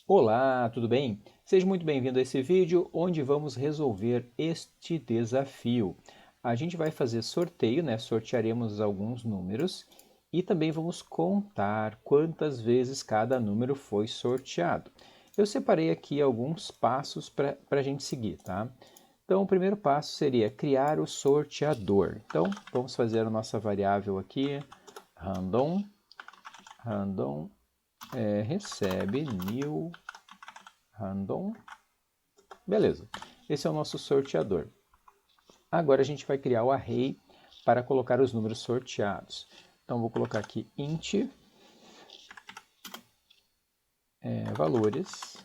Olá, tudo bem? Seja muito bem-vindo a esse vídeo onde vamos resolver este desafio. A gente vai fazer sorteio, né? Sortearemos alguns números e também vamos contar quantas vezes cada número foi sorteado. Eu separei aqui alguns passos para a gente seguir, tá? Então, o primeiro passo seria criar o sorteador. Então, vamos fazer a nossa variável aqui, random, random, recebe new random. Beleza, esse é o nosso sorteador. Agora a gente vai criar o array para colocar os números sorteados. Então vou colocar aqui int valores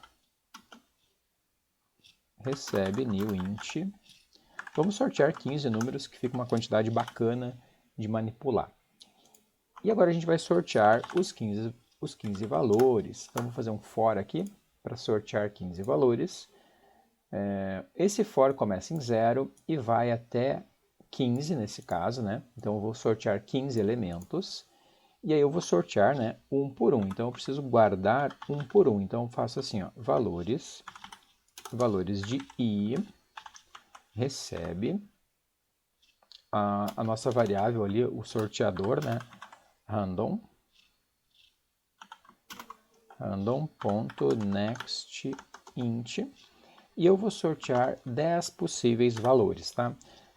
recebe new int. Vamos sortear 15 números, que fica uma quantidade bacana de manipular. E agora a gente vai sortear os 15 valores. Então vou fazer um for aqui para sortear 15 valores. Esse for começa em 0 e vai até 15 nesse caso, né? Então eu vou sortear 15 elementos e aí eu vou sortear, né, um por um. Então eu preciso guardar um por um. Então eu faço assim, ó, valores de i recebe a nossa variável ali, o sorteador, né, random random.nextInt e eu vou sortear 10 possíveis valores, tá?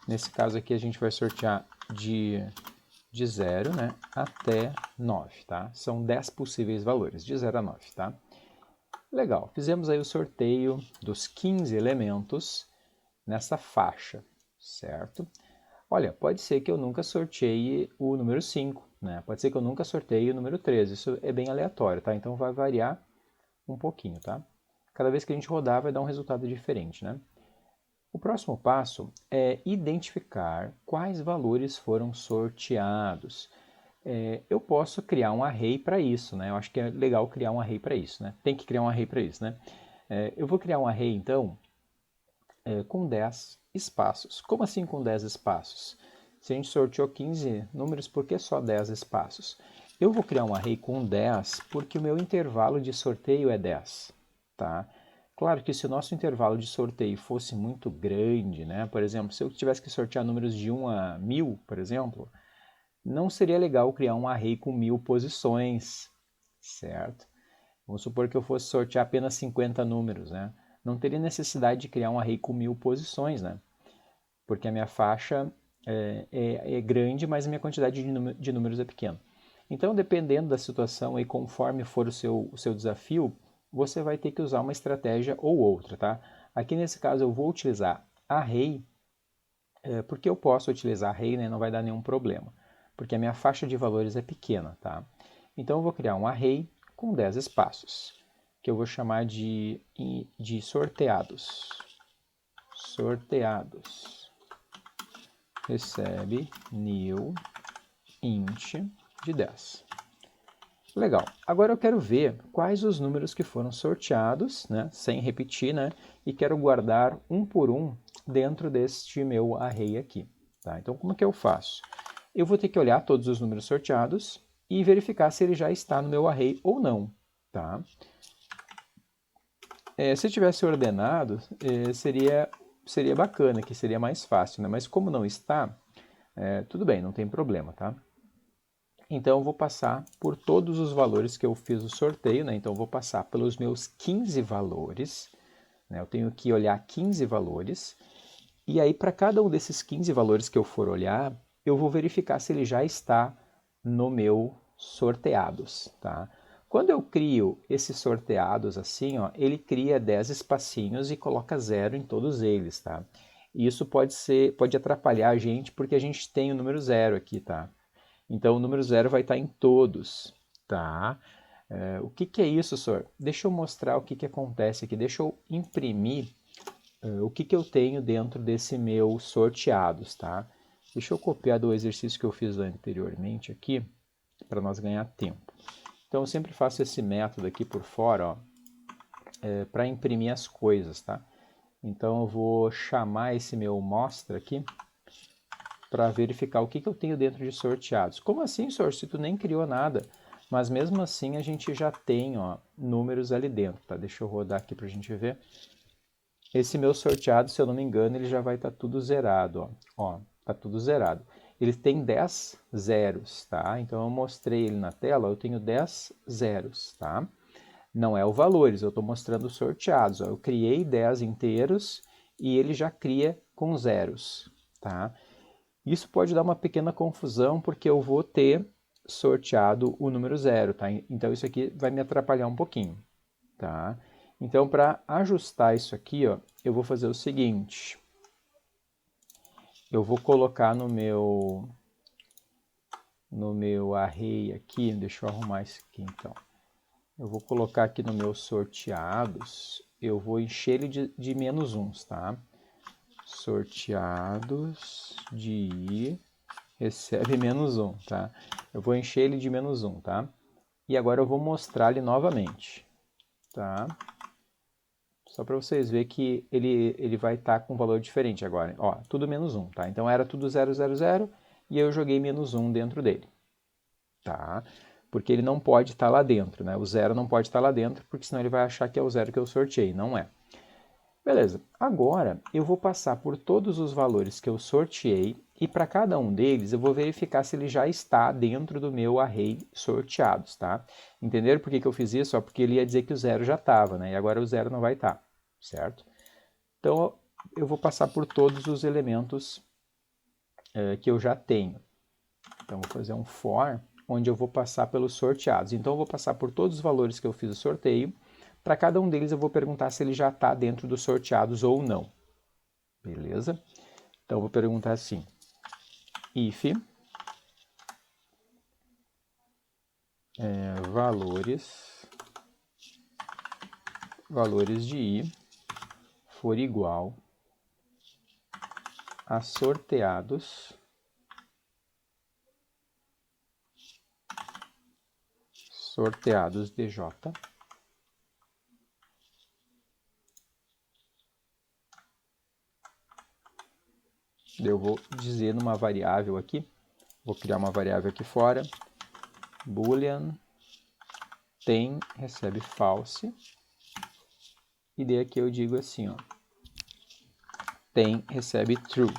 Nesse caso aqui a gente vai sortear de 0, né, até 9, tá? São 10 possíveis valores, de 0 a 9, tá? Legal, fizemos aí o sorteio dos 15 elementos nessa faixa, certo? Olha, pode ser que eu nunca sorteie o número 5, né? Pode ser que eu nunca sorteie o número 13, isso é bem aleatório, tá? Então vai variar um pouquinho, tá? Cada vez que a gente rodar vai dar um resultado diferente, né? O próximo passo é identificar quais valores foram sorteados. Eu posso criar um array para isso, né? Eu acho que é legal criar um array para isso, né? Tem que criar um array para isso, né? Eu vou criar um array, então, com 10 espaços. Como assim com 10 espaços? Se a gente sorteou 15 números, por que só 10 espaços? Eu vou criar um array com 10 porque o meu intervalo de sorteio é 10, tá? Claro que se o nosso intervalo de sorteio fosse muito grande, né? Por exemplo, se eu tivesse que sortear números de 1 a 1000, por exemplo, não seria legal criar um array com 1000 posições, certo? Vamos supor que eu fosse sortear apenas 50 números, né? Não teria necessidade de criar um array com 1000 posições, né? Porque a minha faixa é grande, mas a minha quantidade de números é pequena. Então, dependendo da situação e conforme for o seu desafio, você vai ter que usar uma estratégia ou outra, tá? Aqui nesse caso eu vou utilizar array, porque eu posso utilizar array, né? Não vai dar nenhum problema, porque a minha faixa de valores é pequena, tá? Então eu vou criar um array com 10 espaços, que eu vou chamar de sorteados. Sorteados. Recebe new int de 10. Legal. Agora eu quero ver quais os números que foram sorteados, né, sem repetir, né, e quero guardar um por um dentro deste meu array aqui. Tá? Então, como que eu faço? Eu vou ter que olhar todos os números sorteados e verificar se ele já está no meu array ou não. Tá? Se tivesse ordenado, seria bacana, que seria mais fácil, né? Mas como não está, tudo bem, não tem problema, tá? Então eu vou passar por todos os valores que eu fiz o sorteio, né? Então eu vou passar pelos meus 15 valores, né? Eu tenho que olhar 15 valores, e aí para cada um desses 15 valores que eu for olhar, eu vou verificar se ele já está no meu sorteados, tá? Quando eu crio esses sorteados assim, ó, ele cria 10 espacinhos e coloca 0 em todos eles, tá? E isso pode atrapalhar a gente porque a gente tem o número 0 aqui, tá? Então o número 0 vai estar em todos, tá? O que é isso, senhor? Deixa eu mostrar o que acontece aqui. Deixa eu imprimir o que eu tenho dentro desse meu sorteados, tá? Deixa eu copiar do exercício que eu fiz anteriormente aqui, para nós ganhar tempo. Então eu sempre faço esse método aqui por fora, para imprimir as coisas, tá? Então eu vou chamar esse meu mostra aqui para verificar o que eu tenho dentro de sorteados. Como assim, senhor? Se tu nem criou nada? mas mesmo assim a gente já tem, ó, números ali dentro, tá? Deixa eu rodar aqui para a gente ver. Esse meu sorteado, se eu não me engano, ele já vai estar tudo zerado, ó. Ó, tá tudo zerado. Ele tem 10 zeros, tá? Então eu mostrei ele na tela, eu tenho 10 zeros, tá? Não é o valores, eu estou mostrando os sorteados, ó. Eu criei 10 inteiros e ele já cria com zeros, tá? Isso pode dar uma pequena confusão porque eu vou ter sorteado o número 0, tá? Então isso aqui vai me atrapalhar um pouquinho, tá? Então para ajustar isso aqui, ó, eu vou fazer o seguinte. Eu vou colocar no meu array aqui, deixa eu arrumar isso aqui então. Eu vou colocar aqui no meu sorteados, eu vou encher ele de menos uns, tá? Sorteados de I recebe menos 1, tá? Eu vou encher ele de menos 1, tá? E agora eu vou mostrar ele novamente, tá? Só para vocês verem que ele vai estar com um valor diferente agora. Ó, tudo menos 1, tá? Então era tudo 0, 0, 0 e eu joguei menos 1 dentro dele, tá? Porque ele não pode estar lá dentro, né? O 0 não pode estar lá dentro, porque senão ele vai achar que é o 0 que eu sorteei, não é. Beleza, agora eu vou passar por todos os valores que eu sorteei e para cada um deles eu vou verificar se ele já está dentro do meu array sorteados, tá? Entenderam por que eu fiz isso? Só porque ele ia dizer que o 0 já estava, né? E agora o 0 não vai estar, certo? Então eu vou passar por todos os elementos que eu já tenho. Então vou fazer um for, onde eu vou passar pelos sorteados. Então eu vou passar por todos os valores que eu fiz o sorteio. Para cada um deles eu vou perguntar se ele já está dentro dos sorteados ou não. Beleza? Então eu vou perguntar assim, if valores de I for igual a sorteados DJ. Eu vou dizer numa variável aqui, vou criar uma variável aqui fora, boolean tem recebe false, e daí aqui eu digo assim, ó, tem recebe true.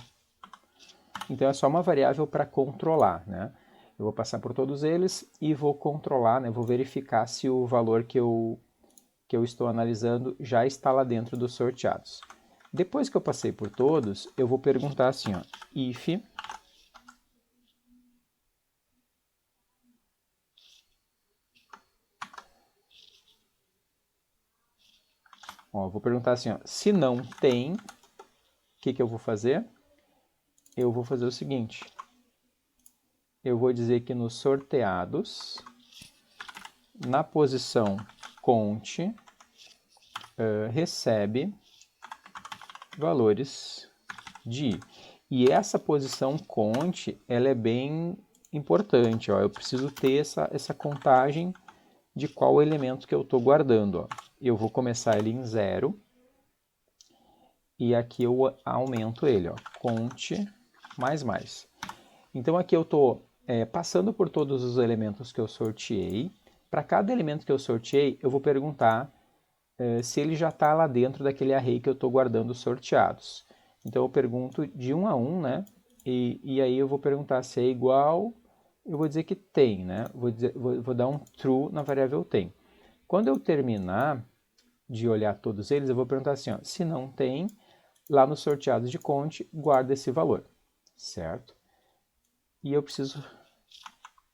Então é só uma variável para controlar, né? Eu vou passar por todos eles e vou controlar, né? Vou verificar se o valor que eu estou analisando já está lá dentro dos sorteados. Depois que eu passei por todos, eu vou perguntar assim, ó, if vou perguntar assim, ó, se não tem, o que eu vou fazer? Eu vou fazer o seguinte, eu vou dizer que nos sorteados, na posição cont, recebe valores de I. E essa posição cont, ela é bem importante, ó. Eu preciso ter essa contagem de qual elemento que eu estou guardando, ó. Eu vou começar ele em 0 e aqui eu aumento ele, ó, cont mais. Então aqui eu estou passando por todos os elementos que eu sorteei. Para cada elemento que eu sorteei, eu vou perguntar se ele já está lá dentro daquele array que eu estou guardando sorteados. Então eu pergunto de 1 a 1, né? E aí eu vou perguntar se é igual, eu vou dizer que tem, né? Vou dar um true na variável tem. Quando eu terminar de olhar todos eles, eu vou perguntar assim, ó, se não tem, lá nos sorteados de cont, guarda esse valor, certo? E eu preciso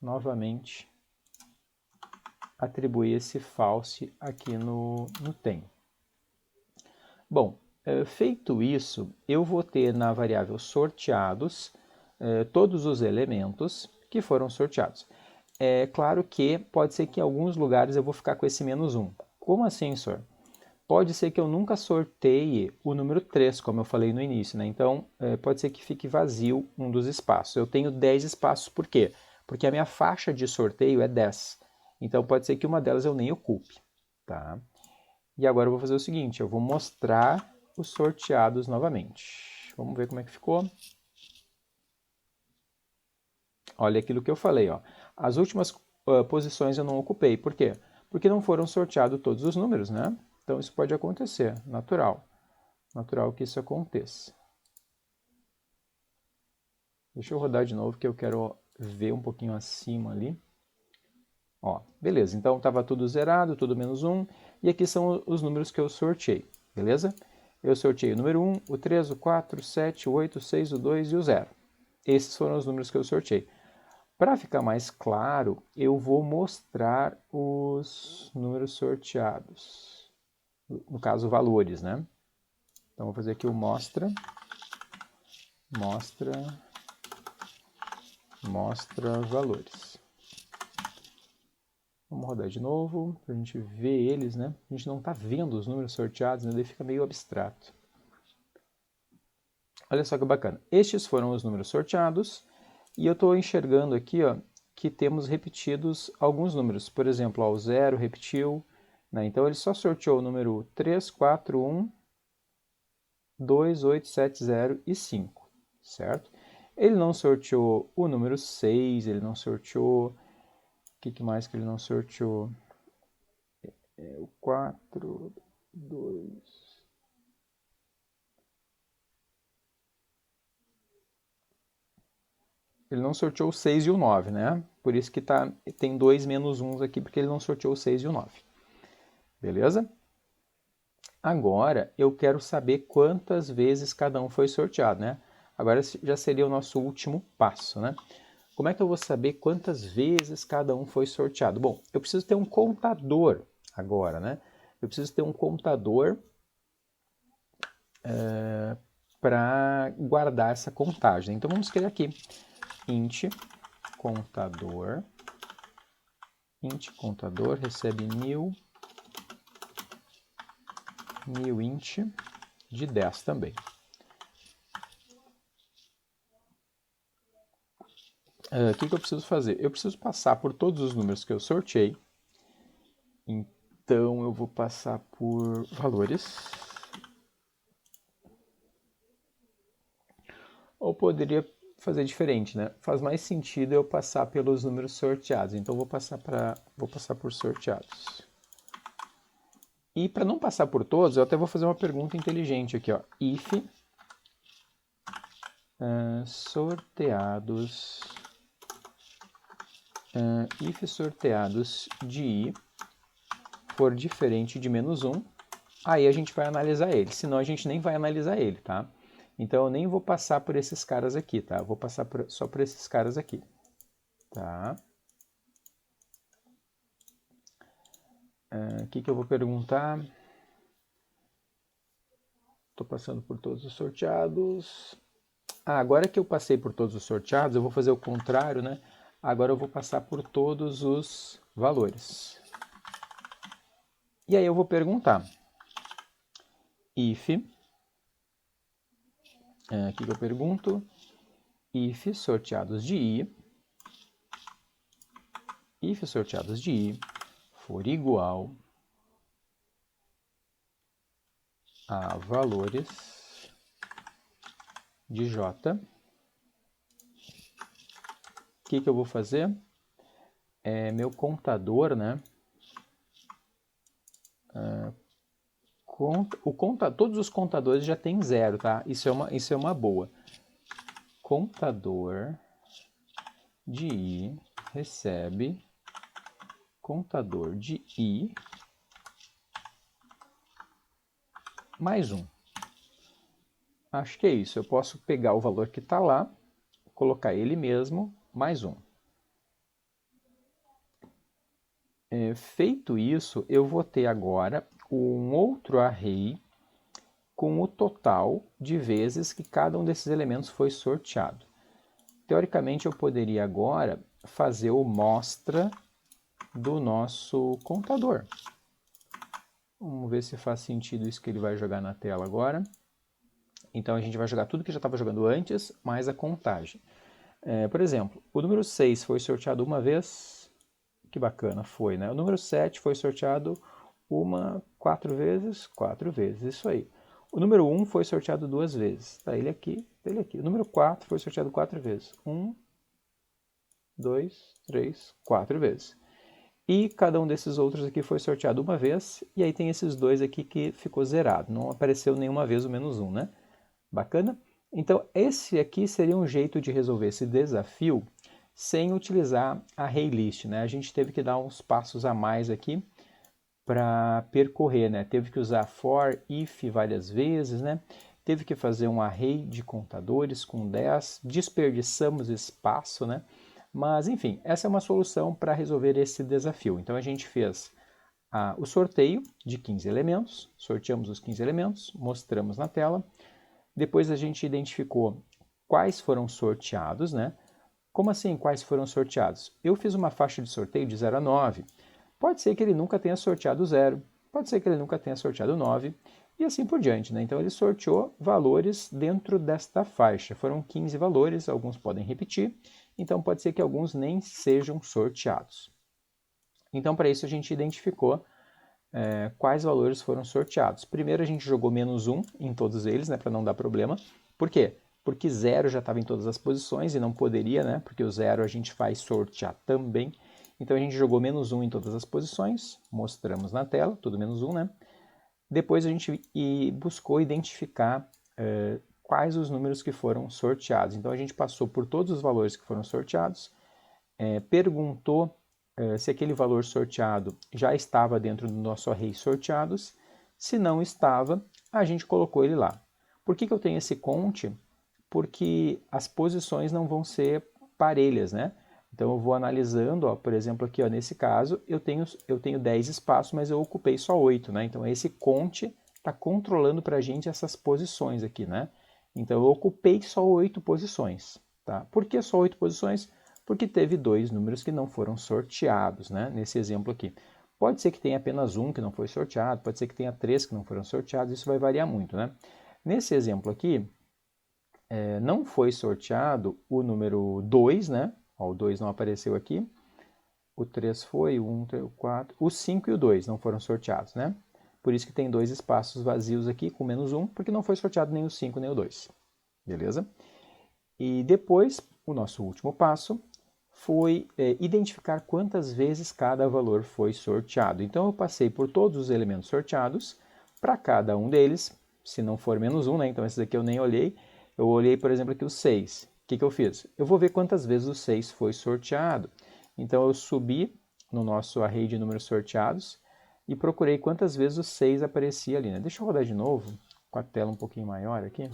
novamente atribuir esse false aqui no tem. Bom, feito isso, eu vou ter na variável sorteados todos os elementos que foram sorteados. É claro que pode ser que em alguns lugares eu vou ficar com esse menos 1. Como assim, senhor? Pode ser que eu nunca sorteie o número 3, como eu falei no início, né? Então, pode ser que fique vazio um dos espaços. Eu tenho 10 espaços, por quê? Porque a minha faixa de sorteio é 10. Então, pode ser que uma delas eu nem ocupe, tá? E agora eu vou fazer o seguinte, eu vou mostrar os sorteados novamente. Vamos ver como é que ficou. Olha aquilo que eu falei, ó. As últimas posições eu não ocupei. Por quê? Porque não foram sorteados todos os números, né? Então isso pode acontecer, natural. Natural que isso aconteça. Deixa eu rodar de novo que eu quero ver um pouquinho acima ali. Ó, beleza, então estava tudo zerado, tudo menos 1. E aqui são os números que eu sorteei, beleza? Eu sorteei o número 1, o 3, o 4, o 7, o 8, o 6, o 2 e o 0. Esses foram os números que eu sorteei. Para ficar mais claro, eu vou mostrar os números sorteados. No caso, valores, né? Então, vou fazer aqui o mostra valores. Vamos rodar de novo, para a gente ver eles, né? A gente não está vendo os números sorteados, né? Daí fica meio abstrato. Olha só que bacana. Estes foram os números sorteados, e eu estou enxergando aqui, ó, que temos repetidos alguns números. Por exemplo, ó, o 0 repetiu, né? Então ele só sorteou o número 3, 4, 1, 2, 8, 7, 0 e 5, certo? Ele não sorteou o número 6, ele não sorteou... O que mais que ele não sorteou? O 4, 2... Ele não sorteou o 6 e o 9, né? Por isso que tem 2 menos 1 aqui, porque ele não sorteou o 6 e o 9. Beleza? Agora, eu quero saber quantas vezes cada um foi sorteado, né? Agora já seria o nosso último passo, né? Como é que eu vou saber quantas vezes cada um foi sorteado? Bom, eu preciso ter um contador agora, né? Eu preciso ter um contador para guardar essa contagem. Então, vamos criar aqui int contador recebe new int de 10 também. O que eu preciso fazer? Eu preciso passar por todos os números que eu sorteei. Então, eu vou passar por valores. Ou poderia fazer diferente, né? Faz mais sentido eu passar pelos números sorteados. Então, vou passar por sorteados. E para não passar por todos, eu até vou fazer uma pergunta inteligente aqui, ó. If sorteados de i for diferente de menos 1, aí a gente vai analisar ele. Senão a gente nem vai analisar ele, tá? Então eu nem vou passar por esses caras aqui, tá? Eu vou passar só por esses caras aqui, tá? O que eu vou perguntar? Estou passando por todos os sorteados. Agora que eu passei por todos os sorteados, eu vou fazer o contrário, né? Agora eu vou passar por todos os valores. E aí eu vou perguntar. If, o que eu pergunto? If sorteados de i for igual a valores de j, o que eu vou fazer? Meu contador, né? Todos os contadores já tem 0, tá? Isso é uma boa. Contador de i recebe contador de i mais 1. Acho que é isso. Eu posso pegar o valor que está lá, colocar ele mesmo, mais 1. Feito isso, eu vou ter agora um outro array com o total de vezes que cada um desses elementos foi sorteado. Teoricamente, eu poderia agora fazer o mostra do nosso contador. Vamos ver se faz sentido isso que ele vai jogar na tela agora. Então, a gente vai jogar tudo que já estava jogando antes, mais a contagem. Por exemplo, o número 6 foi sorteado uma vez. Que bacana, foi, né? O número 7 foi sorteado 4 vezes, isso aí. O número 1 foi sorteado 2 vezes. Tá ele aqui, ele aqui. O número 4 foi sorteado 4 vezes. 1, 2, 3, 4 vezes. E cada um desses outros aqui foi sorteado uma vez, e aí tem esses dois aqui que ficou zerado, não apareceu nenhuma vez o menos um, né? Bacana? Então, esse aqui seria um jeito de resolver esse desafio sem utilizar a array list, né? A gente teve que dar uns passos a mais aqui para percorrer, né? Teve que usar for, if várias vezes, né? Teve que fazer um array de contadores com 10, desperdiçamos espaço, né? Mas, enfim, essa é uma solução para resolver esse desafio. Então, a gente fez o sorteio de 15 elementos, sorteamos os 15 elementos, mostramos na tela. Depois a gente identificou quais foram sorteados, né? Como assim, quais foram sorteados? Eu fiz uma faixa de sorteio de 0 a 9. Pode ser que ele nunca tenha sorteado 0, pode ser que ele nunca tenha sorteado 9, e assim por diante, né? Então ele sorteou valores dentro desta faixa. Foram 15 valores, alguns podem repetir, então pode ser que alguns nem sejam sorteados. Então para isso a gente identificou quais valores foram sorteados. Primeiro a gente jogou menos 1 em todos eles, né, para não dar problema. Por quê? Porque 0 já estava em todas as posições e não poderia, né, porque o 0 a gente faz sortear também. Então a gente jogou menos 1 em todas as posições, mostramos na tela, tudo menos 1, né? Depois a gente buscou identificar quais os números que foram sorteados. Então a gente passou por todos os valores que foram sorteados, perguntou se aquele valor sorteado já estava dentro do nosso array sorteados. Se não estava, a gente colocou ele lá. Por que eu tenho esse count? Porque as posições não vão ser parelhas, né? Então eu vou analisando, ó, por exemplo, aqui ó, nesse caso, eu tenho 10 espaços, mas eu ocupei só 8, né? Então esse count está controlando para a gente essas posições aqui, né? Então eu ocupei só 8 posições, tá? Por que só 8 posições? Porque teve 2 números que não foram sorteados, né? Nesse exemplo aqui. Pode ser que tenha apenas um que não foi sorteado, pode ser que tenha 3 que não foram sorteados, isso vai variar muito, né? Nesse exemplo aqui, não foi sorteado o número 2, né? Ó, o 2 não apareceu aqui. O 3 foi, o 1, o 4, o 5 e o 2 não foram sorteados, né? Por isso que tem 2 espaços vazios aqui com menos 1, porque não foi sorteado nem o 5 nem o 2. Beleza? E depois, o nosso último passo foi identificar quantas vezes cada valor foi sorteado. Então eu passei por todos os elementos sorteados, para cada um deles, se não for menos 1, né? Então esses aqui eu nem olhei. Eu olhei, por exemplo, aqui o 6. O que eu fiz? Eu vou ver quantas vezes o 6 foi sorteado. Então eu subi no nosso array de números sorteados e procurei quantas vezes o 6 aparecia ali, né? Deixa eu rodar de novo, com a tela um pouquinho maior aqui,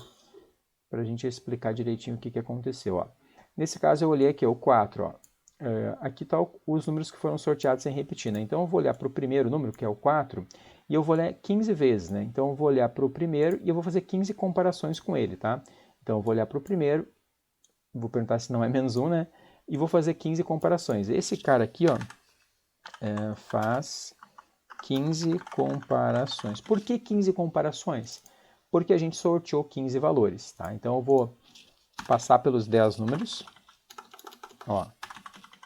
para a gente explicar direitinho o que aconteceu. Ó. Nesse caso eu olhei aqui, ó, o 4. Ó. Aqui estão os números que foram sorteados sem repetir. Né? Então eu vou olhar para o primeiro número, que é o 4, e eu vou olhar 15 vezes. Né? Então eu vou olhar para o primeiro e eu vou fazer 15 comparações com ele. Tá? Então eu vou olhar para o primeiro, vou perguntar se não é menos 1, né? E vou fazer 15 comparações. Esse cara aqui ó, faz 15 comparações. Por que 15 comparações? Porque a gente sorteou 15 valores. Tá? Então eu vou passar pelos 10 números. Ó,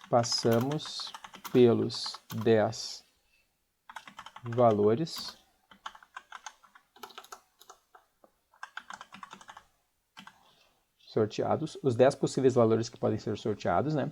passamos pelos 10 valores. Sorteados, os 10 possíveis valores que podem ser sorteados, né?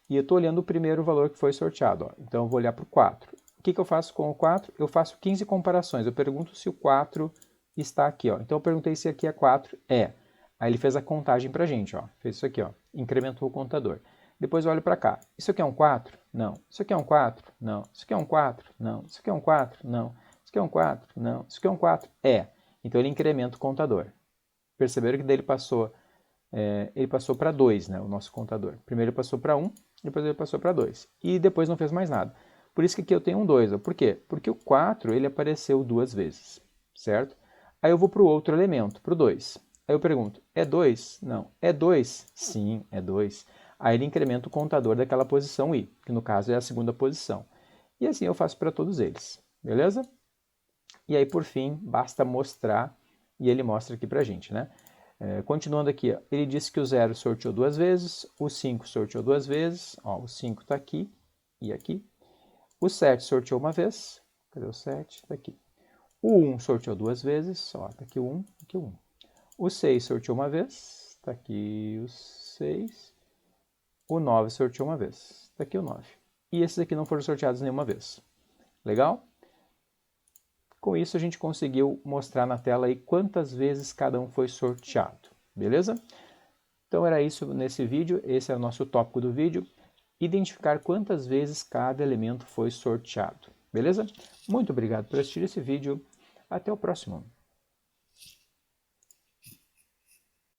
E eu estou olhando o primeiro valor que foi sorteado. Ó. Então eu vou olhar para o 4. O que eu faço com o 4? Eu faço 15 comparações. Eu pergunto se o 4 está aqui. Ó. Então eu perguntei se aqui é 4. É. Aí ele fez a contagem para a gente. Ó. Fez isso aqui. Ó. Incrementou o contador. Depois eu olho para cá. Isso aqui é um 4? Não. Isso aqui é um 4? Não. Isso aqui é um 4? Não. Isso aqui é um 4? Não. Isso aqui é um 4? Não. Isso aqui é um 4? É. Então ele incrementa o contador. Perceberam que daí ele passou para 2, né, o nosso contador. Primeiro ele passou para 1, depois ele passou para 2. E depois não fez mais nada. Por isso que aqui eu tenho um 2. Por quê? Porque o 4 ele apareceu 2 vezes, certo? Aí eu vou para o outro elemento, para o 2. Aí eu pergunto, é 2? Não. É 2? Sim, é 2. Aí ele incrementa o contador daquela posição I, que no caso é a segunda posição. E assim eu faço para todos eles, beleza? E aí, por fim, basta mostrar, e ele mostra aqui para a gente, né? Continuando aqui, ó, ele disse que o 0 sorteou 2 vezes, o 5 sorteou 2 vezes, ó, o 5 está aqui e aqui. O 7 sorteou uma vez, cadê o 7? Está aqui. O 1 sorteou 2 vezes, ó, está aqui o 1, aqui o 1. O 6 sorteou uma vez, está aqui o 6. o 9 sorteou uma vez. Está aqui o 9. E esses aqui não foram sorteados nenhuma vez. Legal? Com isso a gente conseguiu mostrar na tela aí quantas vezes cada um foi sorteado. Beleza? Então era isso nesse vídeo. Esse é o nosso tópico do vídeo. Identificar quantas vezes cada elemento foi sorteado. Beleza? Muito obrigado por assistir esse vídeo. Até o próximo.